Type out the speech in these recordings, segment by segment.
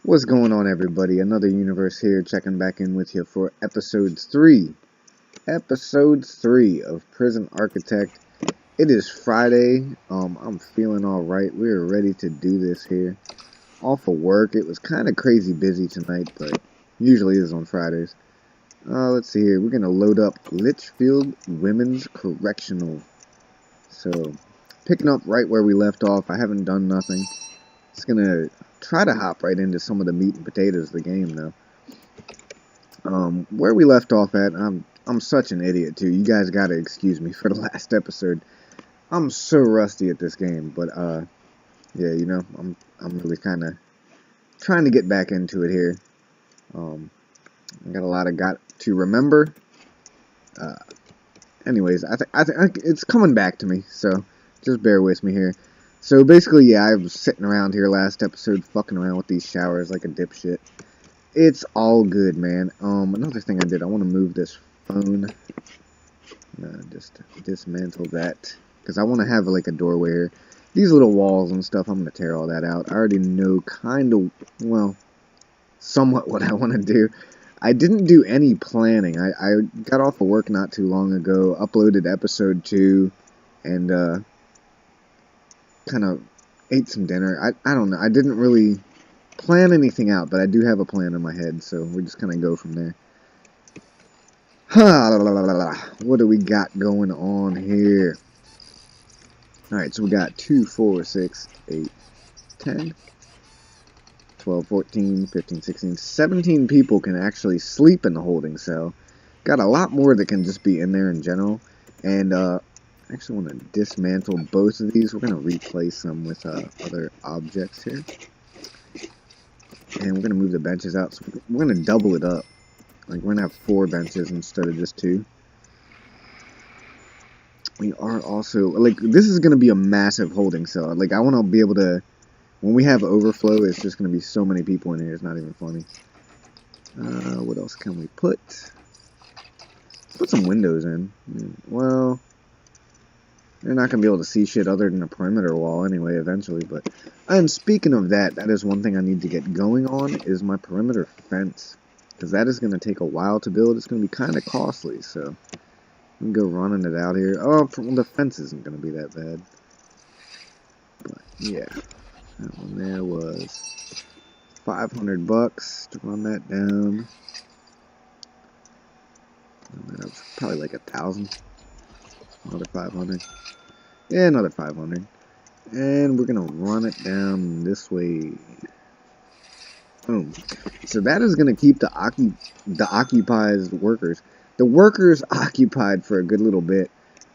What's going on, everybody? Another Universe here, checking back in with you for episode 3. Episode 3 of Prison Architect. It is Friday. I'm feeling alright. We're ready to do this here. Off of work. It was kind of crazy busy tonight, but usually is on Fridays. Let's see here. We're going to load up Litchfield Women's Correctional. So, picking up right where we left off. I haven't done nothing. Just going to try to hop right into some of the meat and potatoes of the game, though. Where we left off at, I'm such an idiot, too. You guys gotta excuse me for the last episode. I'm so rusty at this game, but, yeah, you know, I'm really kind of trying to get back into it here. I got a lot of got to remember. Anyways, I think it's coming back to me, so just bear with me here. So basically, yeah, I was sitting around here last episode fucking around with these showers like a dipshit. It's all good, man. Another thing I did, I want to move this phone. Just dismantle that, because I want to have like a doorway here. These little walls and stuff, I'm going to tear all that out. I already know kind of, well, somewhat what I want to do. I didn't do any planning. I got off of work not too long ago, uploaded episode 2, and, kind of ate some dinner. I don't know. I didn't really plan anything out, but I do have a plan in my head, so we're just kind of go from there. What do we got going on here? Alright, so we got 2, 4, 6, 8, 10, 12, 14, 15, 16, 17 people can actually sleep in the holding cell. Got a lot more that can just be in there in general. And, I actually want to dismantle both of these. We're going to replace them with other objects here. And we're going to move the benches out. So we're going to double it up. Like, we're going to have 4 benches instead of just 2. We are also, like, this is going to be a massive holding cell. Like, I want to be able to, when we have overflow, it's just going to be so many people in here. It's not even funny. What else can we put? Let's put some windows in. Well, they're not going to be able to see shit other than a perimeter wall anyway, eventually, but... And speaking of that, that is one thing I need to get going on, is my perimeter fence. Because that is going to take a while to build. It's going to be kind of costly, so... I'm going to go running it out here. Oh, the fence isn't going to be that bad. But, yeah. That one there was $500 to run that down. That was probably like $1,000. Another 500. Yeah, another 500. And we're going to run it down this way. Boom. So that is going to keep the occupied workers. The workers occupied for a good little bit.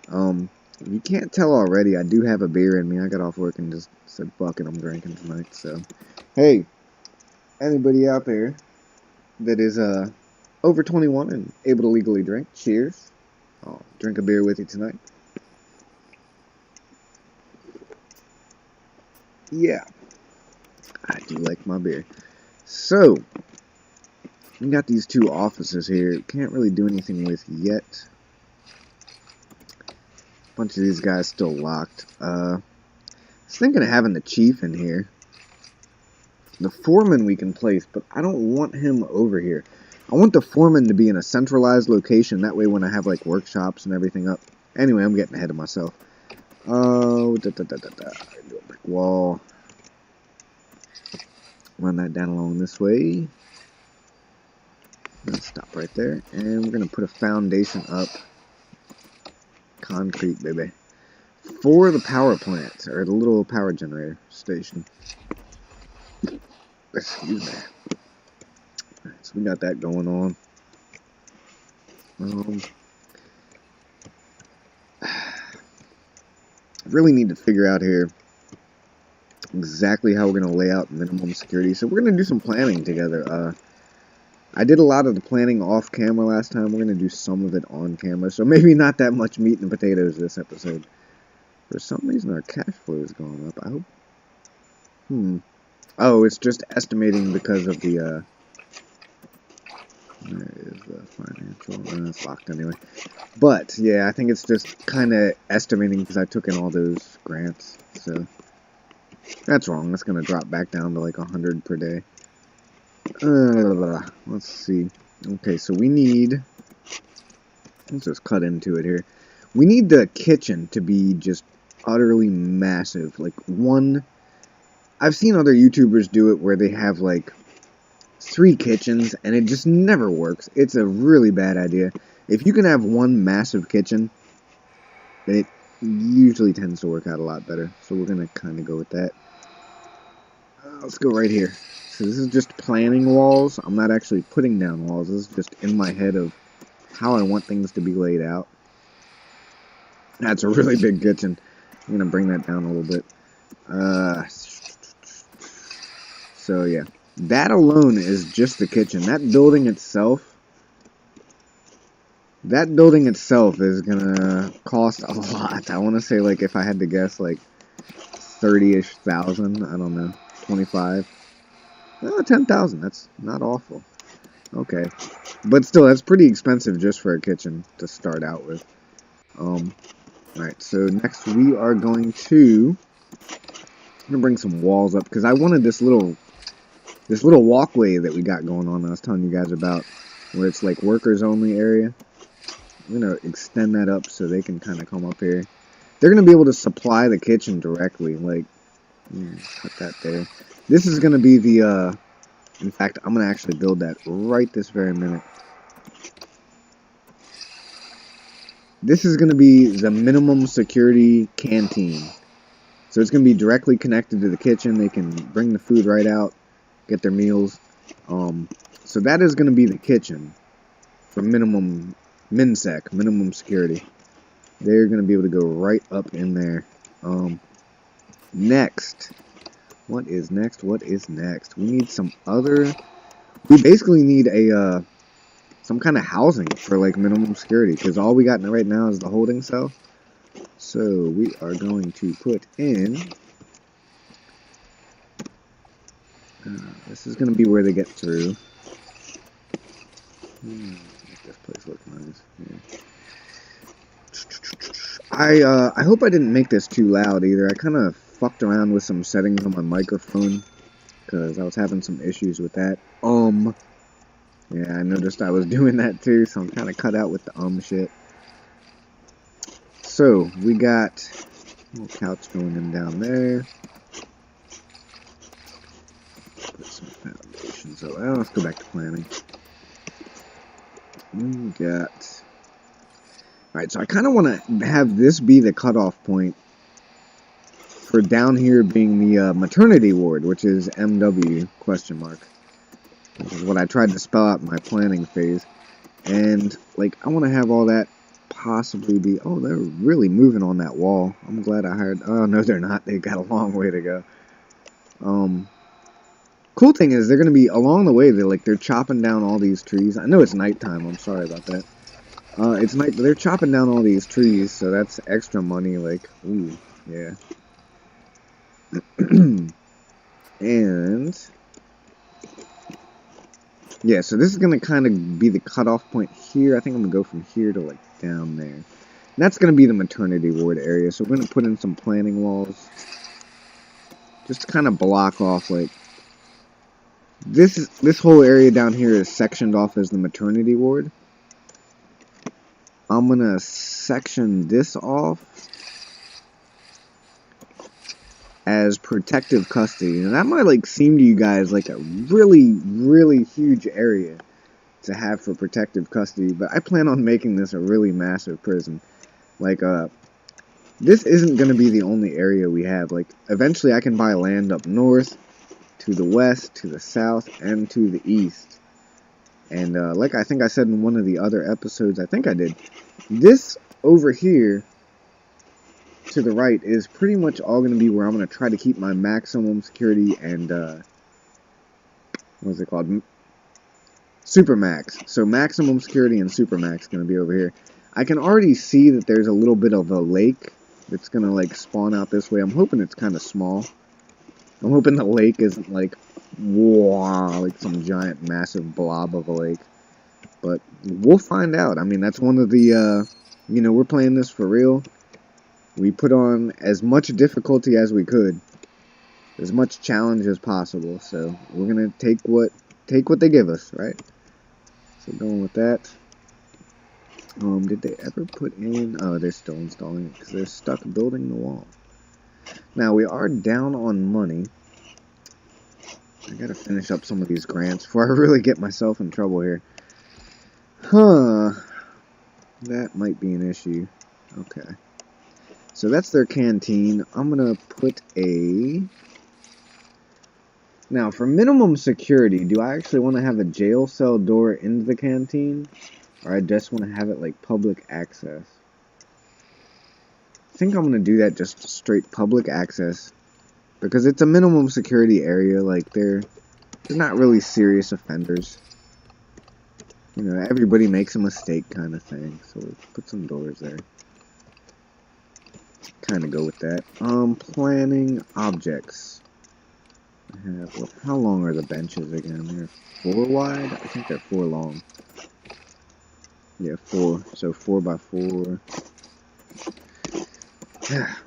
You can't tell already, I do have a beer in me. I got off work and just said, fuck it, I'm drinking tonight. So, hey, anybody out there that is over 21 and able to legally drink, cheers. I'll drink a beer with you tonight. Yeah, I do like my beer. So, we got these 2 offices here. Can't really do anything with yet. A bunch of these guys still locked. I was thinking of having the chief in here. The foreman we can place, but I don't want him over here. I want the foreman to be in a centralized location. That way when I have like workshops and everything up. Anyway, I'm getting ahead of myself. Do a brick wall. Run that down along this way. Let's stop right there. And we're going to put a foundation up. Concrete, baby. For the power plant, or the little power generator station. Excuse me. Alright, so we got that going on. Really need to figure out here exactly how we're going to lay out minimum security. So we're going to do some planning together. I did a lot of the planning off camera last time. We're going to do some of it on camera. So maybe not that much meat and potatoes this episode. For some reason our cash flow is going up. I hope. Oh, it's just estimating because of the, there is the financial, it's locked anyway. But, yeah, I think it's just kind of estimating because I took in all those grants, so. That's wrong, that's going to drop back down to like 100 per day. Let's see. Okay, so we need... Let's just cut into it here. We need the kitchen to be just utterly massive. Like, one... I've seen other YouTubers do it where they have, like, 3 kitchens, and it just never works. It's a really bad idea. If you can have one massive kitchen, it usually tends to work out a lot better. So we're going to kind of go with that. Let's go right here. So this is just planning walls. I'm not actually putting down walls. This is just in my head of how I want things to be laid out. That's a really big kitchen. I'm going to bring that down a little bit. So yeah. That alone is just the kitchen. That building itself is gonna cost a lot. I want to say, like, if I had to guess, like 30-ish thousand. I don't know, 25. 10,000. That's not awful. Okay, but still, that's pretty expensive just for a kitchen to start out with. Alright, so next we are going to... I'm gonna bring some walls up because I wanted this little walkway that we got going on. I was telling you guys about, where it's like workers only area. I'm gonna extend that up so they can kind of come up here. They're gonna be able to supply the kitchen directly. Like, cut that there. This is gonna be the. In fact, I'm gonna actually build that right this very minute. This is gonna be the minimum security canteen. So it's gonna be directly connected to the kitchen. They can bring the food right out, get their meals. So that is gonna be the kitchen for minimum MinSec, minimum security. They're going to be able to go right up in there. Next. What is next? What is next? We need some other... We basically need a, some kind of housing for, like, minimum security. Because all we got right now is the holding cell. So, we are going to put in... this is going to be where they get through. Make this place look nice. Yeah. I hope I didn't make this too loud either. I kind of fucked around with some settings on my microphone because I was having some issues with that. Yeah, I noticed I was doing that too, so I'm kind of cut out with the shit. So we got a little couch going in down there. Put some foundations. So let's go back to planning. We got... Alright, so I kind of want to have this be the cutoff point for down here being the maternity ward, which is MW question mark. Which is what I tried to spell out in my planning phase. And, like, I want to have all that possibly be... Oh, they're really moving on that wall. I'm glad I hired... Oh, no, they're not. They've got a long way to go. Cool thing is, they're going to be along the way. They're chopping down all these trees. I know it's nighttime. I'm sorry about that. It's night. They're chopping down all these trees, so that's extra money. Like, ooh, yeah. And yeah, so this is gonna kind of be the cutoff point here. I think I'm gonna go from here to like down there. And that's gonna be the maternity ward area. So we're gonna put in some planning walls, just to kind of block off like. This whole area down here is sectioned off as the maternity ward. I'm gonna section this off as protective custody. And that might like seem to you guys like a really, really huge area to have for protective custody, but I plan on making this a really massive prison. Like, this isn't gonna be the only area we have. Like, eventually I can buy land up north, to the west, to the south, and to the east. And like I think I said in one of the other episodes, I think I did, this over here to the right is pretty much all going to be where I'm going to try to keep my maximum security and, what's it called? Supermax. So maximum security and Supermax going to be over here. I can already see that there's a little bit of a lake that's going to, like, spawn out this way. I'm hoping it's kind of small. I'm hoping the lake isn't, like, wow, like some giant, massive blob of a lake. But we'll find out. I mean, that's one of the, you know, we're playing this for real. We put on as much difficulty as we could. As much challenge as possible. So, we're going to take what they give us, right? So going with that. Did they ever put in... Oh, they're still installing it because they're stuck building the wall. Now, we are down on money. I gotta finish up some of these grants before I really get myself in trouble here. Huh. That might be an issue. Okay. So that's their canteen. I'm gonna put a... Now, for minimum security, do I actually want to have a jail cell door into the canteen? Or I just want to have it like public access? I think I'm going to do that just straight public access. Because it's a minimum security area. Like, they're not really serious offenders. You know, everybody makes a mistake kind of thing. So we'll put some doors there. Kind of go with that. Planning objects. How long are the benches again? They're 4 wide? I think they're 4 long. Yeah, 4. So 4 by 4.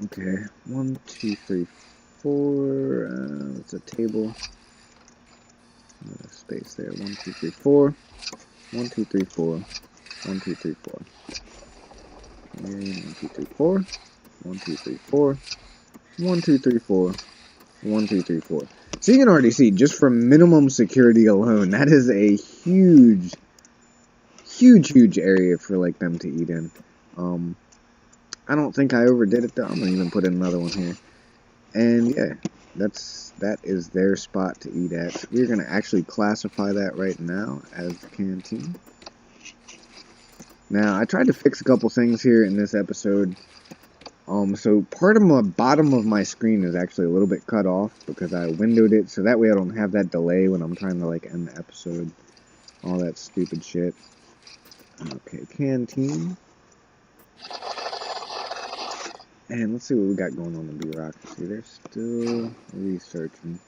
Okay. 1, 2, 3, 4. It's a table. Space there. 1, 2, 3, 4. 1, 2, 3, 4. 1, 2, 3, 4. And 1, 2, 3, 4. 1, 2, 3, 4. 1, 2, 3, 4. 1, 2, 3, 4. So you can already see, just from minimum security alone, that is a huge area for like them to eat in. I don't think I overdid it though. I'm gonna even put in another one here. And yeah, that is their spot to eat at. We're gonna actually classify that right now as the canteen. Now I tried to fix a couple things here in this episode. So part of my bottom of my screen is actually a little bit cut off because I windowed it, so that way I don't have that delay when I'm trying to like end the episode. All that stupid shit. Okay, canteen. And let's see what we got going on in bureaucracy. They're still researching.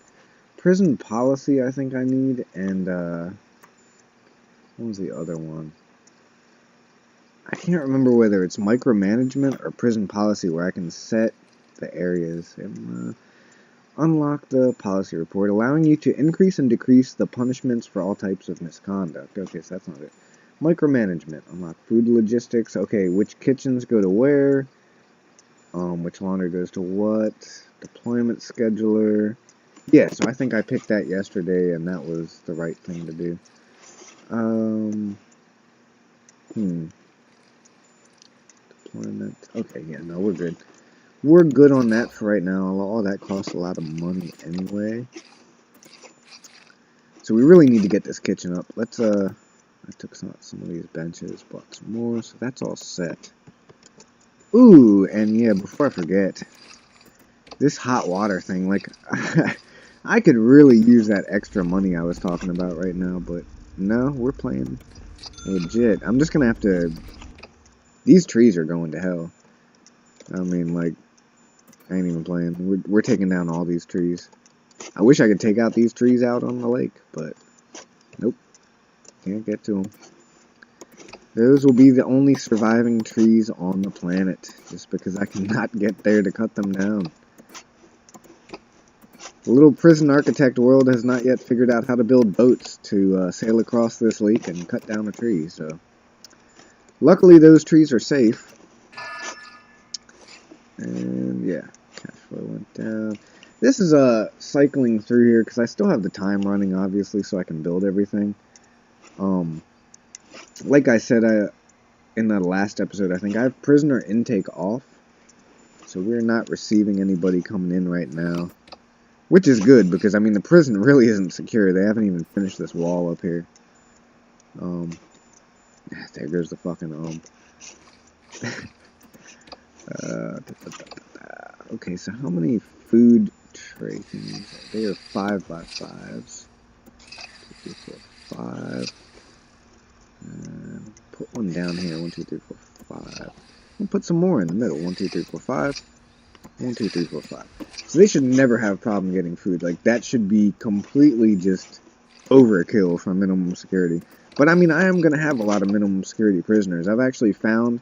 Prison policy I think I need, and what was the other one? I can't remember whether it's micromanagement or prison policy where I can set the areas and unlock the policy report, allowing you to increase and decrease the punishments for all types of misconduct. Okay, so that's not it. Micromanagement. Unlock food logistics. Okay, which kitchens go to where? Which laundry goes to what? Deployment scheduler. Yeah, so I think I picked that yesterday and that was the right thing to do. Okay, yeah, no, we're good. We're good on that for right now. All that costs a lot of money anyway. So we really need to get this kitchen up. Let's, I took some of these benches, bought some more, so that's all set. Ooh, and yeah, before I forget, this hot water thing, like, I could really use that extra money I was talking about right now, but no, we're playing legit. I'm just gonna have to... These trees are going to hell. I mean, like, I ain't even playing. We're taking down all these trees. I wish I could take out these trees out on the lake, but nope. Can't get to them. Those will be the only surviving trees on the planet, just because I cannot get there to cut them down. The little prison architect world has not yet figured out how to build boats to sail across this lake and cut down a tree, so... Luckily, those trees are safe. And, yeah, cash flow went down. This is cycling through here, because I still have the time running, obviously, so I can build everything. Like I said in the last episode, I think I have prisoner intake off. So we're not receiving anybody coming in right now. Which is good, because, I mean, the prison really isn't secure. They haven't even finished this wall up here. There goes the fucking, okay, so how many food tray things? They are 5 by 5s. 2, 3, 4, 5. Put one down here. 1, 2, 3, 4, 5. We'll put some more in the middle. 1, 2, 3, 4, 5. 1, 2, 3, 4, 5. So they should never have a problem getting food. Like, that should be completely just overkill for minimum security. But, I mean, I am going to have a lot of minimum security prisoners. I've actually found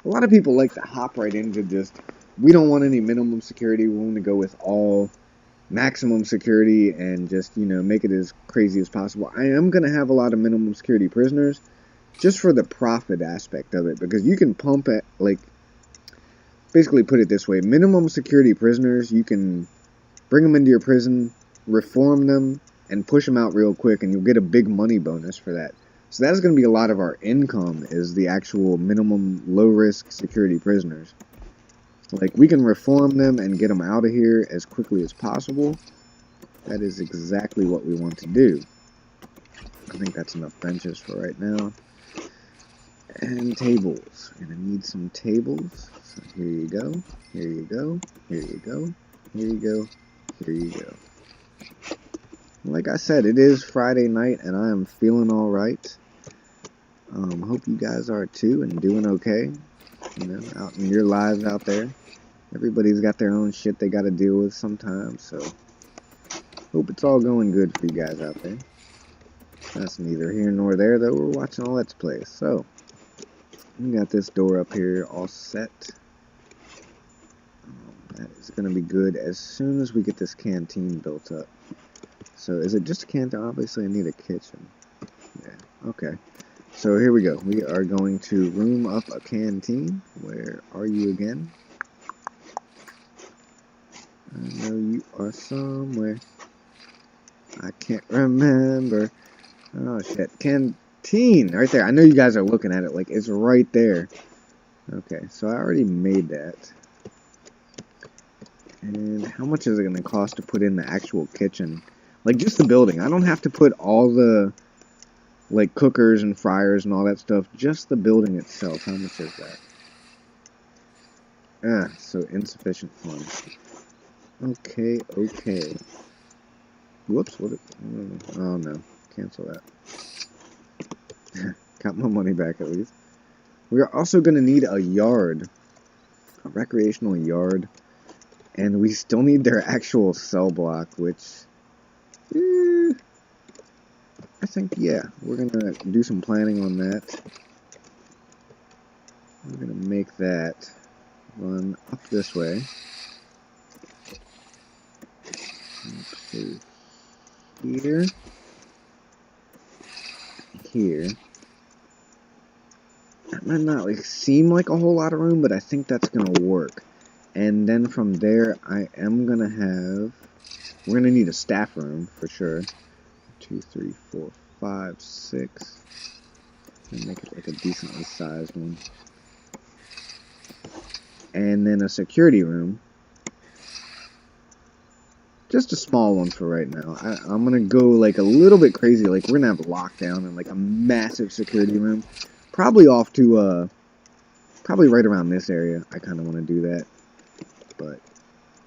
a lot of people like to hop right into just, we don't want any minimum security. We want to go with all maximum security and just, you know, make it as crazy as possible. I am going to have a lot of minimum security prisoners just for the profit aspect of it, because you can pump it, like, basically put it this way, minimum security prisoners, you can bring them into your prison, reform them, and push them out real quick, and you'll get a big money bonus for that. So that's going to be a lot of our income, is the actual minimum low-risk security prisoners. Like, we can reform them and get them out of here as quickly as possible. That is exactly what we want to do. I think that's enough benches for right now. And tables. We're going to need some tables. So here you go. Here you go. Here you go. Here you go. Here you go. Like I said, it is Friday night, and I am feeling alright. Hope you guys are too, and doing okay. You know, out in your lives out there. Everybody's got their own shit they gotta deal with sometimes, so hope it's all going good for you guys out there. That's neither here nor there, though. We're watching a Let's Play. So, we got this door up here all set. That is gonna be good as soon as we get this canteen built up. So, is it just a canteen? Obviously, I need a kitchen. Yeah, okay. So, here we go. We are going to room up a canteen. Where are you again? I know you are somewhere. I can't remember. Oh shit. Canteen! Right there. I know you guys are looking at it like it's right there. Okay, so I already made that. And how much is it going to cost to put in the actual kitchen? Like, just the building. I don't have to put all the, like, cookers and fryers and all that stuff. Just the building itself. How much is that? So insufficient funds. Okay. Whoops, oh no, cancel that. Got my money back at least. We are also going to need a yard. A recreational yard. And we still need their actual cell block, which... I think, yeah, we're going to do some planning on that. We're going to make that run up this way. Here. Here. That might not like seem like a whole lot of room, but I think that's gonna work. And then from there, I am gonna have. We're gonna need a staff room for sure. 2, 3, 4, 5, 6. And make it like a decently sized one. And then a security room. Just a small one for right now. I'm gonna go like a little bit crazy. Like we're gonna have lockdown and like a massive security room. Probably off to probably right around this area. I kind of want to do that, but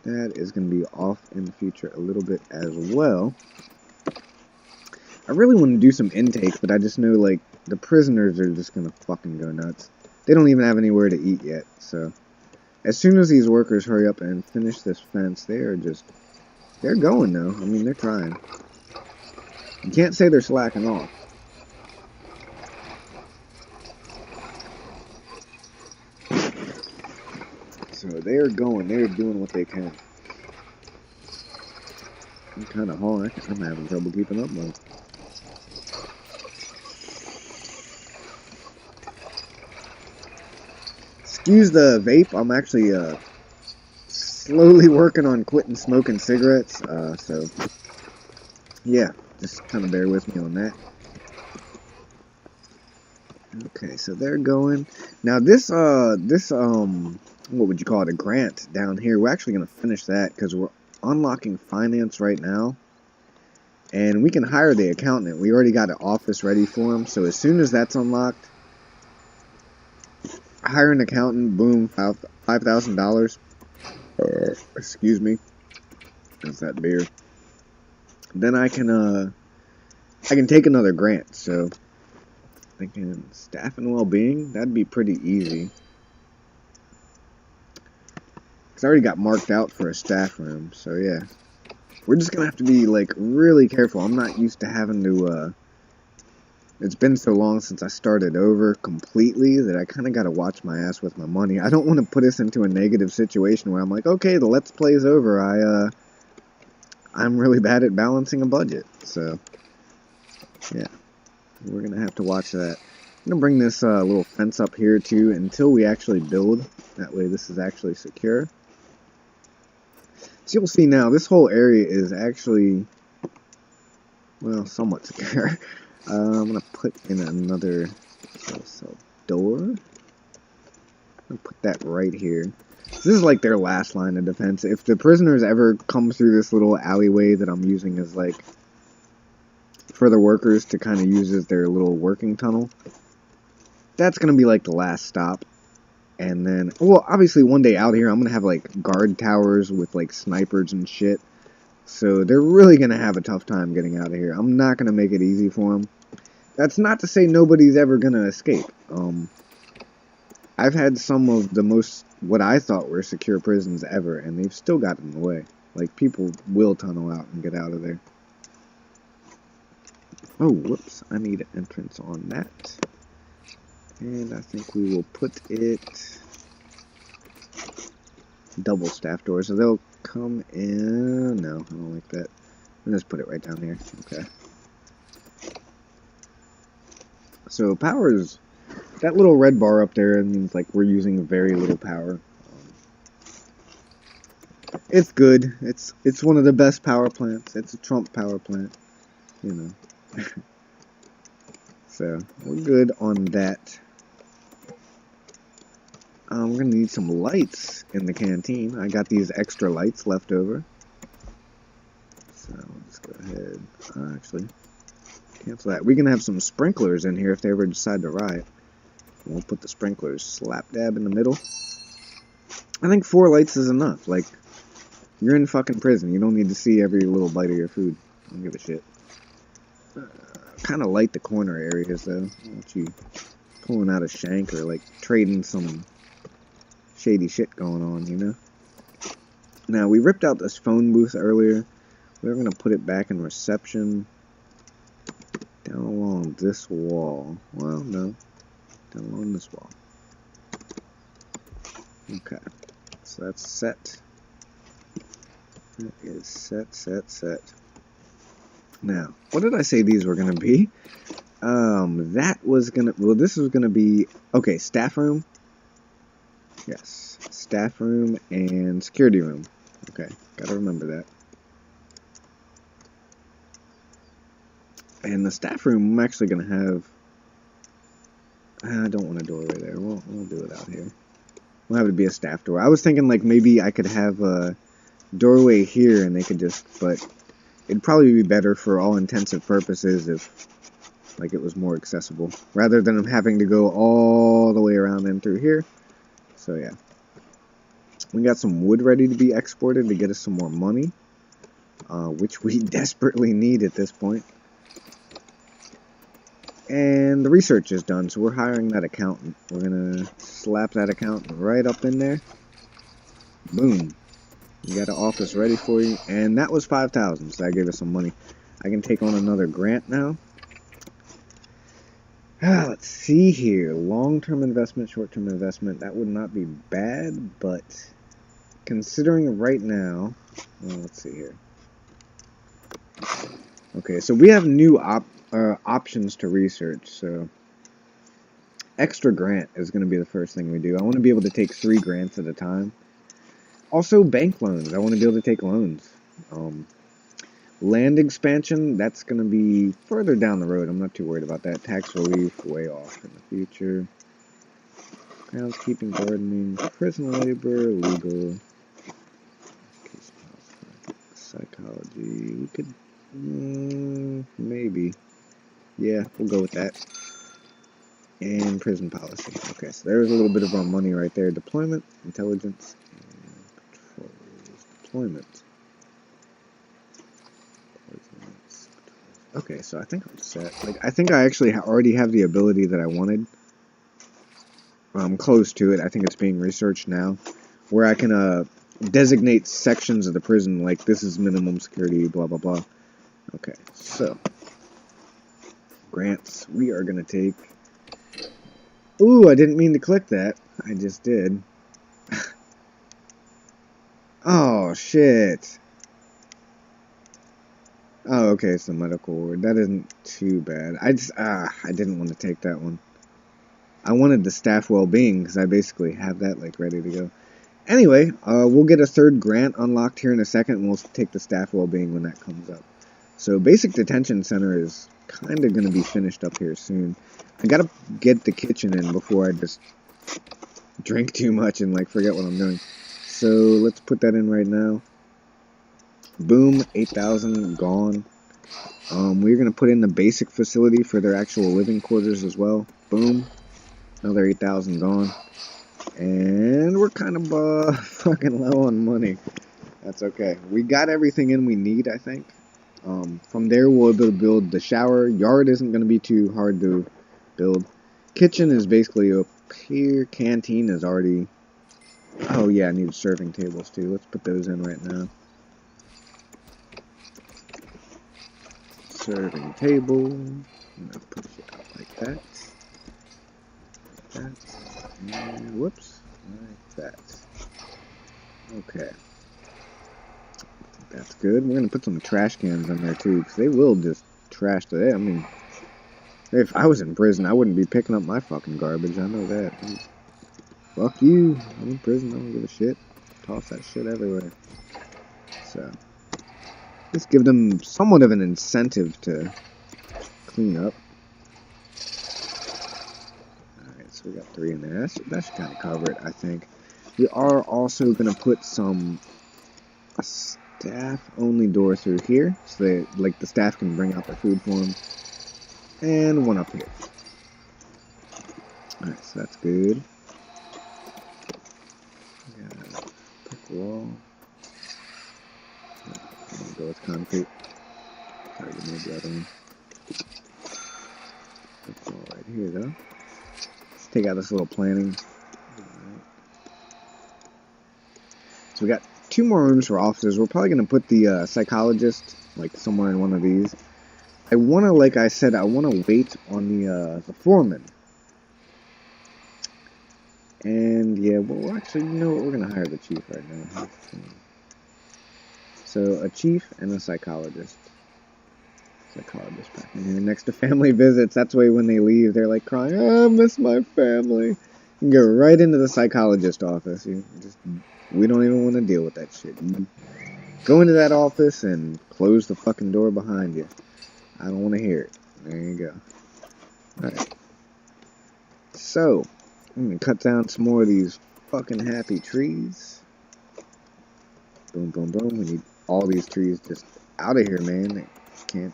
that is gonna be off in the future a little bit as well. I really want to do some intake, but I just know like the prisoners are just gonna fucking go nuts. They don't even have anywhere to eat yet. So as soon as these workers hurry up and finish this fence, they are just. They're going, though. I mean, they're trying. You can't say they're slacking off. So they're going. They're doing what they can. I'm kind of hauling. I'm having trouble keeping up with it. Excuse the vape. I'm actually, slowly working on quitting smoking cigarettes, so yeah, just kind of bear with me on that. Okay, so they're going. Now this, what would you call it, a grant down here, we're actually going to finish that, because we're unlocking finance right now, and we can hire the accountant. We already got an office ready for him, so as soon as that's unlocked, hire an accountant, boom, $5,000. Excuse me. That's that beer. Then I can take another grant. So thinking staff and well-being, that'd be pretty easy. Cause I already got marked out for a staff room. So yeah, we're just gonna have to be like really careful. I'm not used to having to. It's been so long since I started over completely that I kind of got to watch my ass with my money. I don't want to put us into a negative situation where I'm like, okay, the Let's Play is over. I'm really bad at balancing a budget. So, yeah. We're going to have to watch that. I'm going to bring this little fence up here, too, until we actually build. That way this is actually secure. So you'll see now, this whole area is actually, well, somewhat secure. I'm going to put in another door. I'm going to put that right here. This is like their last line of defense. If the prisoners ever come through this little alleyway that I'm using as like for the workers to kind of use as their little working tunnel, that's going to be like the last stop. And then, well, obviously one day out here I'm going to have like guard towers with like snipers and shit. So they're really going to have a tough time getting out of here. I'm not going to make it easy for them. That's not to say nobody's ever going to escape. I've had some of the most, what I thought were secure prisons ever, and they've still gotten away. Like, people will tunnel out and get out of there. Oh, whoops, I need an entrance on that. And I think we will put it double staff door, so they'll come in. No, I don't like that. I'll just put it right down here. Okay. So, power is... That little red bar up there means like we're using very little power. It's good. It's one of the best power plants. It's a Trump power plant, you know. So we're good on that. We're gonna need some lights in the canteen. I got these extra lights left over. So let's go ahead. Actually, cancel that. We can have some sprinklers in here if they ever decide to riot. We'll put the sprinklers slap dab in the middle. I think 4 lights is enough. Like, you're in fucking prison. You don't need to see every little bite of your food. I don't give a shit. Kind of light the corner areas, though. I want you pulling out a shank or, like, trading some shady shit going on, you know? Now, we ripped out this phone booth earlier. We're going to put it back in reception. Down along this wall. Well, no. Down along this wall. Okay, so that's set. That is set. Now, what did I say these were gonna be? That was gonna, well, this was gonna be, okay, staff room. Yes, staff room and security room. Okay, gotta remember that. And the staff room, I'm actually gonna have, I don't want a doorway there. We'll do it out here. We'll have it be a staff door. I was thinking like maybe I could have a doorway here and they could just, but it'd probably be better for all intensive purposes if like it was more accessible rather than having to go all the way around and through here. So yeah. We got some wood ready to be exported to get us some more money, which we desperately need at this point. And the research is done, so we're hiring that accountant. We're gonna slap that accountant right up in there. Boom. You got an office ready for you. And that was 5,000, so that gave us some money. I can take on another grant now. Let's see here. Long-term investment, short-term investment. That would not be bad, but considering right now... Well, let's see here. Okay, so we have new options to research, so extra grant is going to be the first thing we do. I want to be able to take 3 grants at a time. Also, bank loans. I want to be able to take loans. Land expansion, that's going to be further down the road. I'm not too worried about that. Tax relief, way off in the future. Groundskeeping, gardening, prison labor, legal, psychology. We could, maybe. Yeah, we'll go with that. And prison policy. Okay, so there's a little bit of our money right there. Deployment, intelligence, and controls. Deployment. Okay, so I think I'm set. Like, I think I actually already have the ability that I wanted. I'm close to it. I think it's being researched now. Where I can designate sections of the prison, like this is minimum security, blah, blah, blah. Okay, so. Grants. We are going to take... Ooh, I didn't mean to click that. I just did. Oh, shit. okay, it's the medical ward. That isn't too bad. I didn't want to take that one. I wanted the staff well-being, because I basically have that, like, ready to go. Anyway, we'll get a third grant unlocked here in a second, and we'll take the staff well-being when that comes up. So, Basic Detention Center is kind of going to be finished up here soon. I gotta get the kitchen in before I just drink too much and, like, forget what I'm doing. So, let's put that in right now. Boom, 8,000 gone. We're going to put in the basic facility for their actual living quarters as well. Boom, another 8,000 gone. And we're kind of fucking low on money. That's okay. We got everything in we need, I think. From there, we'll be able to build the shower. Yard isn't going to be too hard to build. Kitchen is basically up here. Canteen is already... Oh, yeah, I need serving tables, too. Let's put those in right now. Serving table. I'm going to push it out like that. Like that. And whoops. Like that. Okay. That's good. We're going to put some trash cans in there, too, because they will just trash today. I mean, if I was in prison, I wouldn't be picking up my fucking garbage. I know that. Fuck you. I'm in prison. I don't give a shit. Toss that shit everywhere. So, let's give them somewhat of an incentive to clean up. Alright, so we got 3 in there. That should kind of cover it, I think. We are also going to put a staff-only door through here, so that, like, the staff can bring out their food for them. And one up here. Alright, so that's good. Got a brick wall. I'm gonna go with concrete. Sorry, give me the other one. Brick wall right here, though. Let's take out this little planning. Alright. So we got 2 more rooms for officers. We're probably going to put the psychologist, like, somewhere in one of these. I want to, like I said, I want to wait on the foreman. And, yeah, well, actually, you know what? We're going to hire the chief right now. So, a chief and a psychologist. Psychologist back in here. Next to family visits. That's why when they leave, they're, like, crying, oh, I miss my family. You can go right into the psychologist office. We don't even want to deal with that shit. You go into that office and close the fucking door behind you. I don't want to hear it. There you go. Alright. So, I'm going to cut down some more of these fucking happy trees. Boom, boom, boom. We need all these trees just out of here, man. They can't.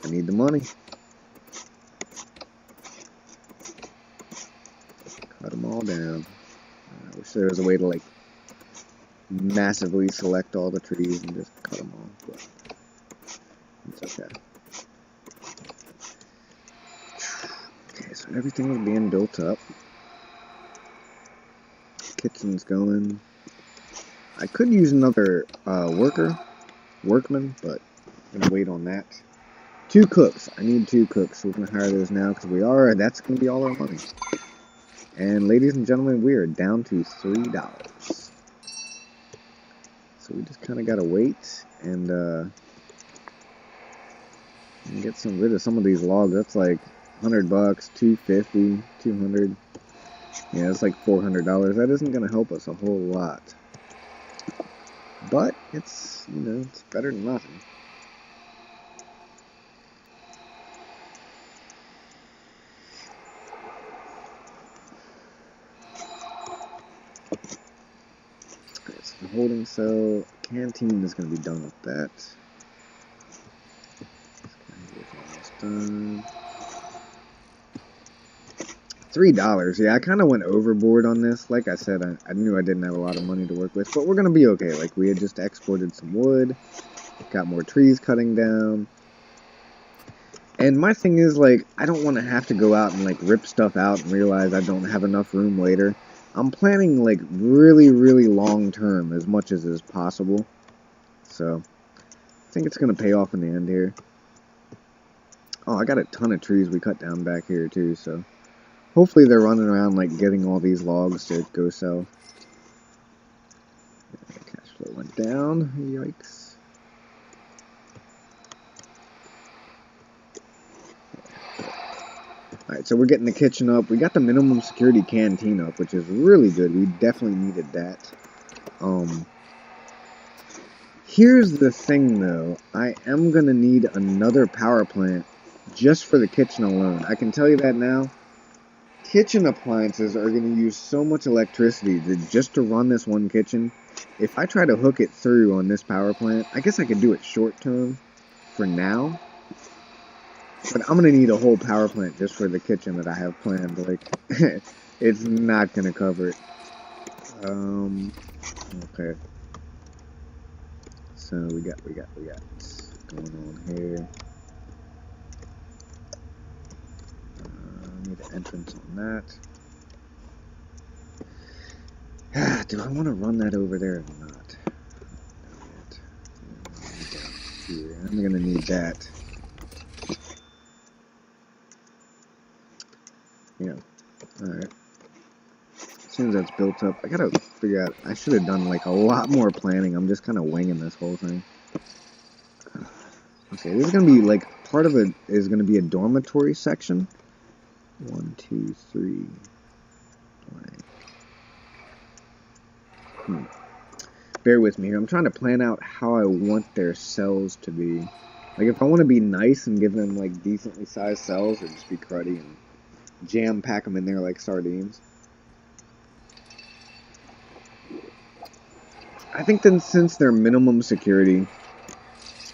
I need the money. Cut them all down. I wish there was a way to, like, massively select all the trees and just cut them off, but it's okay. Okay, so everything is being built up. Kitchen's going. I could use another workman, but I'm gonna wait on that. 2 cooks. I need 2 cooks, so we're gonna hire those now because that's gonna be all our money. And ladies and gentlemen, we are down to $3. So we just kind of gotta wait and get rid of some of these logs. That's like $100, $250, $200. Yeah, it's like $400. That isn't gonna help us a whole lot, but it's it's better than nothing. The holding cell, canteen is going to be done with that. Almost done. $3. Yeah, I kind of went overboard on this. Like I said, I knew I didn't have a lot of money to work with, but we're going to be okay. Like, we had just exported some wood, got more trees cutting down. And my thing is, like, I don't want to have to go out and, like, rip stuff out and realize I don't have enough room later. I'm planning, like, really, really long term as much as is possible. So, I think it's going to pay off in the end here. Oh, I got a ton of trees we cut down back here, too, so hopefully they're running around, like, getting all these logs to go sell. Cash flow went down. Yikes. Alright, so we're getting the kitchen up. We got the minimum security canteen up, which is really good. We definitely needed that. Here's the thing, though. I am going to need another power plant just for the kitchen alone. I can tell you that now. Kitchen appliances are going to use so much electricity just to run this one kitchen. If I try to hook it through on this power plant, I guess I could do it short term for now. But I'm going to need a whole power plant just for the kitchen that I have planned. Like, it's not going to cover it. Okay. So we got going on here. Need an entrance on that. Do I want to run that over there or not? Not yet. Here. I'm going to need that. Yeah. Alright. As soon as that's built up, I gotta figure out, I should have done like a lot more planning. I'm just kind of winging this whole thing. Okay, this is gonna be like, part of it is gonna be a dormitory section. 1, 2, 3. Bear with me here. I'm trying to plan out how I want their cells to be. Like, if I want to be nice and give them like decently sized cells, or just be cruddy and jam pack them in there like sardines. I think that since they're minimum security,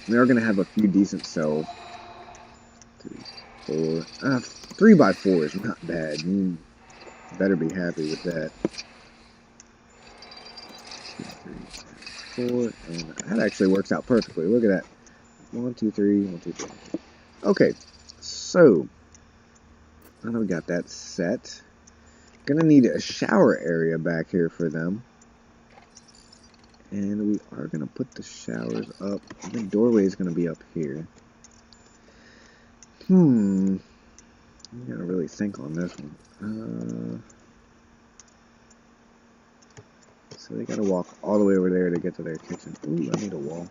they're going to have a few decent cells. 3, 4. 3 by 4 is not bad. You better be happy with that. 2, 3, 4. And that actually works out perfectly. Look at that. 1, 2, 3. 1, 2, 3. Okay. So, now that we got that set, gonna need a shower area back here for them. And we are going to put the showers up. The doorway is going to be up here. I'm going to really think on this one. So they got to walk all the way over there to get to their kitchen. Ooh, I need a wall.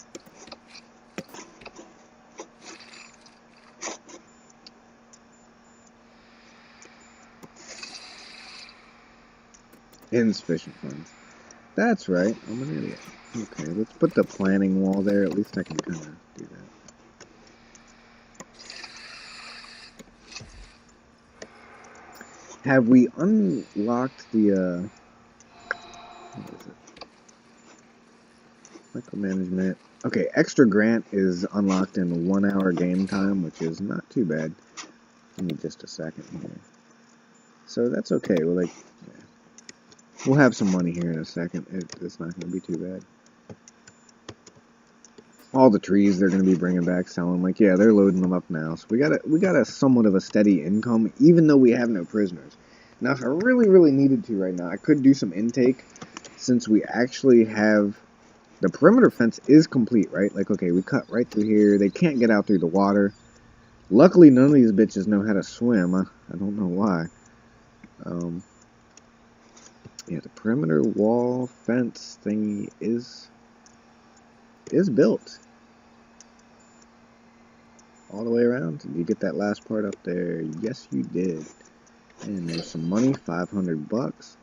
Insufficient funds. That's right. I'm an idiot. Okay, let's put the planning wall there. At least I can kind of do that. Have we unlocked the, what is it? Micromanagement. Okay, extra grant is unlocked in 1 hour game time, which is not too bad. Give me just a second here. So that's okay. We'll we'll have some money here in a second. It's not going to be too bad. All the trees they're going to be bringing back, selling. Like, yeah, they're loading them up now. So we got a somewhat of a steady income, even though we have no prisoners. Now, if I really needed to right now, I could do some intake, since we actually have the perimeter fence is complete, right? Like, okay, we cut right through here. They can't get out through the water. Luckily, none of these bitches know how to swim. I don't know why. Yeah, the perimeter wall fence thingy is built. All the way around. Did you get that last part up there? Yes, you did. And there's some money, 500 bucks.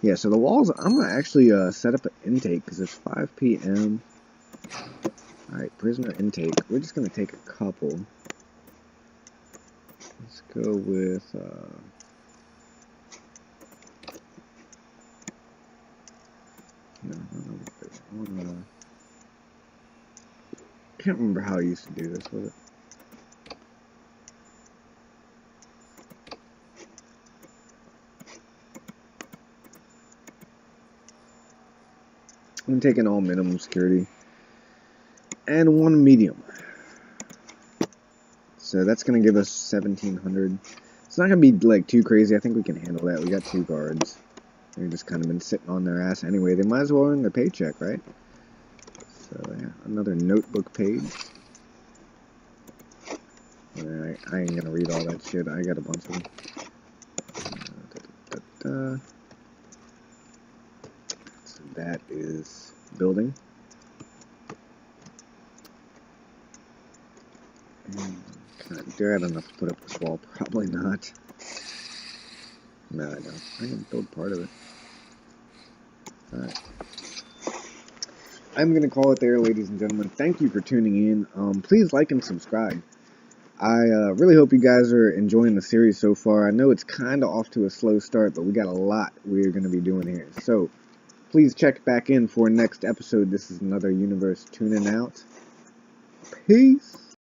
Yeah, so the walls, I'm going to actually set up an intake because it's 5 p.m. Alright, prisoner intake. We're just going to take a couple. Let's go with, I can't remember how I used to do this with it. I'm taking all minimum security and 1 medium. So that's going to give us 1,700. It's not going to be like too crazy. I think we can handle that. We got 2 guards. They've just kind of been sitting on their ass anyway. They might as well earn their paycheck, right? So yeah, another notebook page. I ain't going to read all that shit. I got a bunch of them. So that is building. And kind of Do I have enough to put up this wall? Probably not. No, I don't. I can build part of it. Alright. I'm going to call it there, ladies and gentlemen. Thank you for tuning in. Please like and subscribe. I really hope you guys are enjoying the series so far. I know it's kind of off to a slow start, but we got a lot we're going to be doing here. So, please check back in for next episode. This is Another Universe tuning out. Peace.